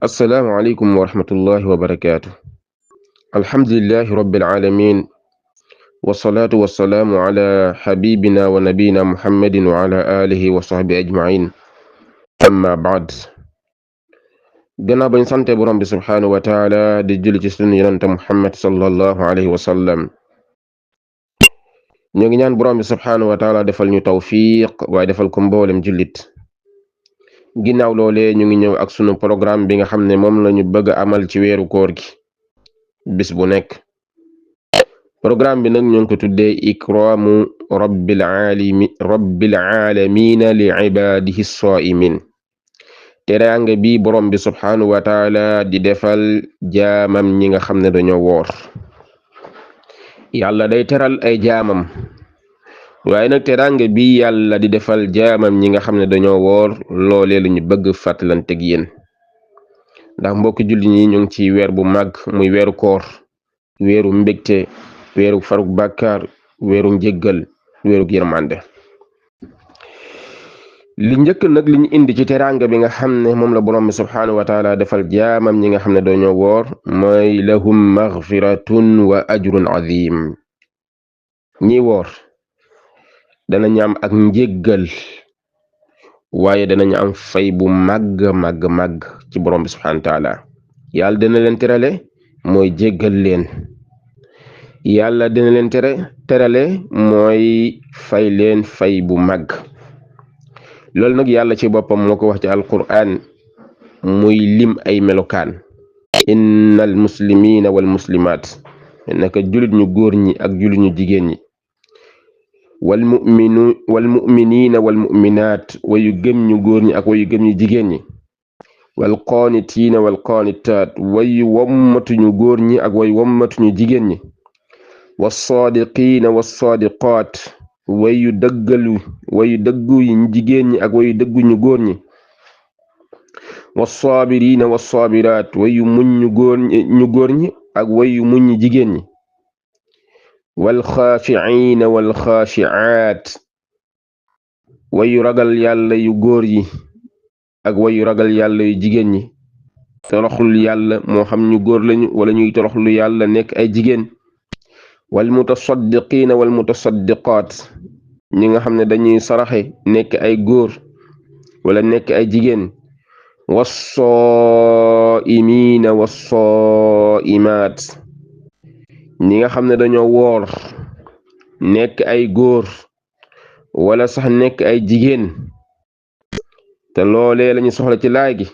assalaamu aleykum wa rahmatullahi wa barakaatu. alhamdulillahi rabbil aalamiin wasalaatu wasalaamu ala xabibina wa nabiyina muhammadin wa ala alihi wa sahbi ajmain amma baad. gannaaw bañ sante borom bi subhaanahu wa taala di julli ci sunu yonente muhammad sallallahu alayhi wa sallam, ñoo ngi ñaan borom bi subhaanahu wa taala defal ñu tawfiq waaye defal ko mboolem jullit. ginnaaw loolee ñu ngi ñëw ak sunu programme bi nga xam ne moom lañu bëgg a amal ci weeru koor gi bis bu nekk. programme bi nag ñu ngi ko tuddee ikraamu rabbil aalamiina li ibaadihi saa'imin, teraanga bi borom bi subhaanahu wa taala di defal jaamam ñi nga xam ne dañoo woor. yàlla day teral ay jaamam, waaye nag teraanga bi yàlla di defal jaamam ñi nga xam ne dañoo woor loolee lu ñu bëgg fàttalanteeg yéen, ndax mbokki julli ñi ñu ngi ci weer bu màgg muy weeru koor, weeru mbégte, weeru faruk bàkkaar, weeru njéggal, weeru yërmande. li njëkk nag li ñu indi ci teraanga bi nga xam ne moom la borom bi subhaanahu wa taala defal jaamam ñi nga xam ne dañoo woor mooy lahum maghfiratun wa ajrun azim. ñi woor danañu am ak njéggal, waaye danañu am fay bu màgg ci borom bi subhaanahu wa taala. yàlla dina leen terale mooy jéggal leen, yàlla dina leen terale mooy fay leen fay bu màgg. loolu nag yàlla ci boppam moo ko wax ci alquran muy lim ay melokaan: innal muslimina wal muslimaat, naka julit ñu góor ñi ak julit ñu jigéen ñi, wal muminina wal muminaat, wayu gëm ñu góor ñi ak wayu gëm ñu jigéen ñi, wal qaanitiina wal qaanitaat, wayu wommatu ñu góor ñi ak wayu wommatu ñu jigéen ñi, was saadiqiina was saadiqaat, wayu dëggu ñu jigéen ñi ak wayu dëggu ñu góor ñi, was saabiriina was saabiraat, wayu muñ ñu góor ñi ak wayu muñ ñu jigéen ñi, wal xaashi'iina wal xaashi'aat, wayu ragal yàlla yu góor yi ak wayu ragal yàlla yu jigéen ñi, toroxlul yàlla moo xam ñu góor lañu wala ñuy toroxlu yàlla nekk ay jigéen, wal mutasaddiqiina wal mutasaddiqaat, ñi nga xam ne dañuy saraxe nekk ay góor wala nekk ay jigéen, was-saa'imiina was-saa'imaat, ñi nga xam ne dañoo woor nekk ay góor wala sax nekk ay jigéen. te loolee lañu soxla ci laay gi.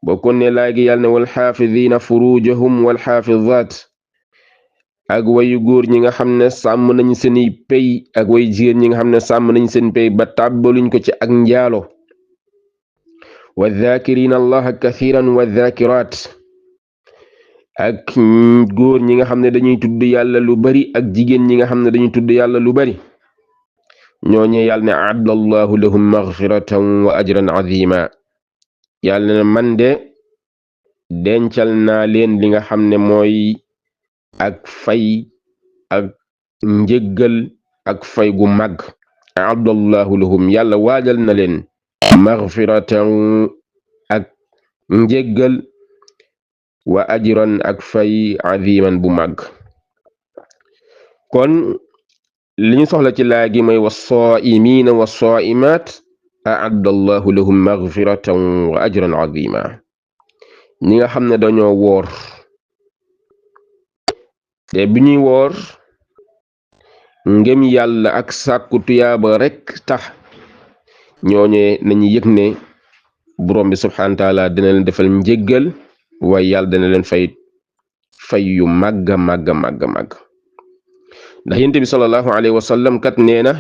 bokkoon ne laay gi yàlla ne wal xaafiziina furujahum wal xaafizaat, ak wayu góor ñi nga xam ne sàmm nañ seeni pey ak wayu jigéen ñi nga xam ne sàmm nañ seen pey ba tàbbaluñ ko ci ak njaalo. wa zaakiriina allaha kathiran wa zaakiraat, ak góor ñi nga xam ne dañuy tudd yàlla lu bari ak jigéen ñi nga xam ne dañuy tudd yàlla lu bari. ñooñu yàlla ne a'adda allahu lahum maghfiratan wa ajran azima. yàlla ne man de dencal naa leen li nga xam ne mooy ak fay ak njéggal ak fay gu màgg. a'adda allahu lahum, yàlla waajal na leen maghfiratan ak njéggal, wa ajran ak fay aziman bu màgg. kon li ñu soxla ci laa gi mooy was-saa'imiina was-saa'imaat a'adda allahu lahum maghfiratan wa ajran azima. ñi nga xam ne dañoo woor te bi ñuy woor ngëm yàlla ak sàkku tuyaaba rekk tax, ñooñe nañu yëg ne borom bi subhaanahu wa taala dina leen defal njéggal, waaye yàlla dina leen fay yu màgg. ndax yonent bi sallallahu alayhi wa sallam kat nee na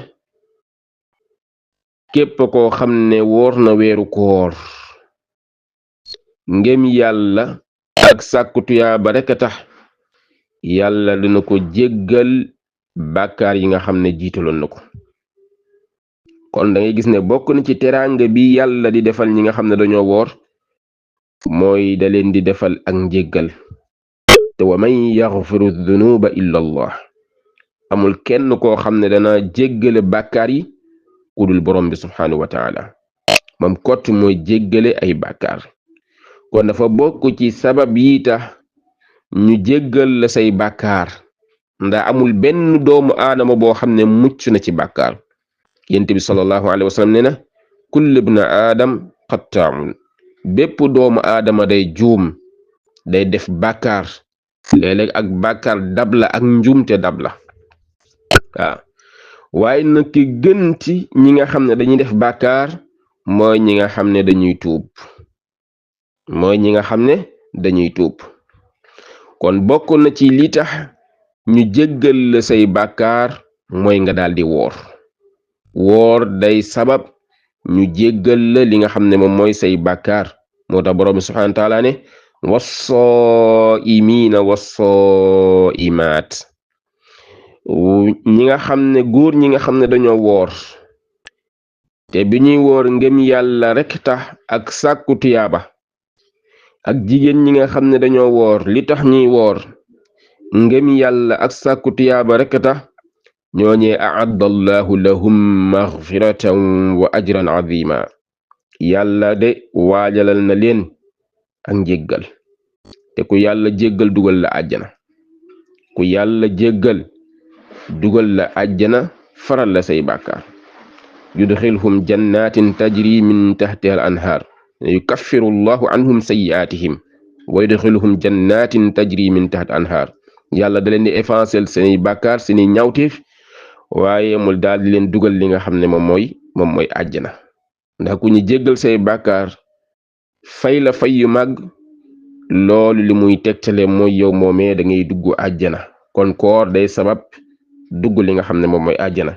képp koo xam ne woor na weeru koor ngëm yàlla ak sàkku tuyaaba rekk tax, yàlla dina ko jéggal bàkkaar yi nga xam ne jiitaloon na ko. kon da ngay gis ne bokk na ci teraanga bi yàlla di defal ñi nga xam ne dañoo woor mooy da leen di defal ak njéggal. te wa man yaghfiru dhunuba illa allah, amul kenn koo xam ne dana jéggale bàkkaar yi ku dul borom bi subhaanahu wa taala. moom kott mooy jéggale ay bàkkaar. kon dafa bokk ci sabab yi tax ñu jéggal la say bàkkaar ndax amul benn doomu aadama boo xam ne mucc na ci bàkkaar yonent bi sallallahu alayhi wa sallam nee na kullu ibn aadam xattaa'un bépp doomu aadama day juum day def bàkkaar léeg-léeg ak bàkkaar dab la ak njuumte dab la waaw waaye nag ki gën ci ñi nga xam ne dañuy def bàkkaar mooy ñi nga xam ne dañuy tuub kon bokk na ci li tax ñu jéggal la say bàkkaar mooy nga daldi woor day sabab ñu jéggal la li nga xam ne moom mooy say bàkkaar moo tax boroom subhaanahu wa taala ne was-saa'imiina was-saa'imaat ñi nga xam ne góor ñi nga xam ne dañoo woor te bi ñuy woor ngëm yàlla rekk tax ak sàkku tuyaaba ak jigéen ñi nga xam ne dañoo woor li tax ñuy woor ngëm yàlla ak sàkku tuyaaba rekk tax ñooñee a'adda allahu lahum maghfiratan wa ajran azima yàlla de waajalal na leen ak njéggal te ku yàlla jéggal dugal la àjjana faral la say bàkkaar yudxilhum jannatin tajri min tahtiha al anhaar yukaffiru allahu anhum sayyi'aatihim wa yudxiluhum jannatin tajri min tahtiha al anhaar yàlla da leen di effacer seeni bàkkaar seeni ñawteef waaye mul daal di leen dugal li nga xam ne moom mooy àjjana ndax ku ñu jéggal say bàkkaar fay la fay yu màgg loolu li muy tegtale mooy yow moomee da ngay dugg àjjana kon koor day sabab dugg li nga xam ne moom mooy àjjana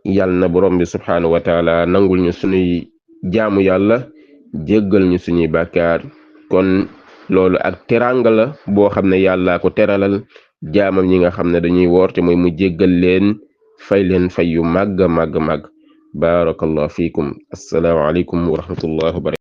yàlla na borom bi subhaanahu wa taala nangul ñu suñuy jaamu yàlla jéggal ñu suñuy bàkkaar kon loolu ak teranga la boo xam ne yàlla ko teralal jaamam ñi nga xam ne dañuy woor te mooy mu jéggal leen fay yu màgg barakallahu fiikum assalaamu aleykum wa rahmatullahi wa barakatuh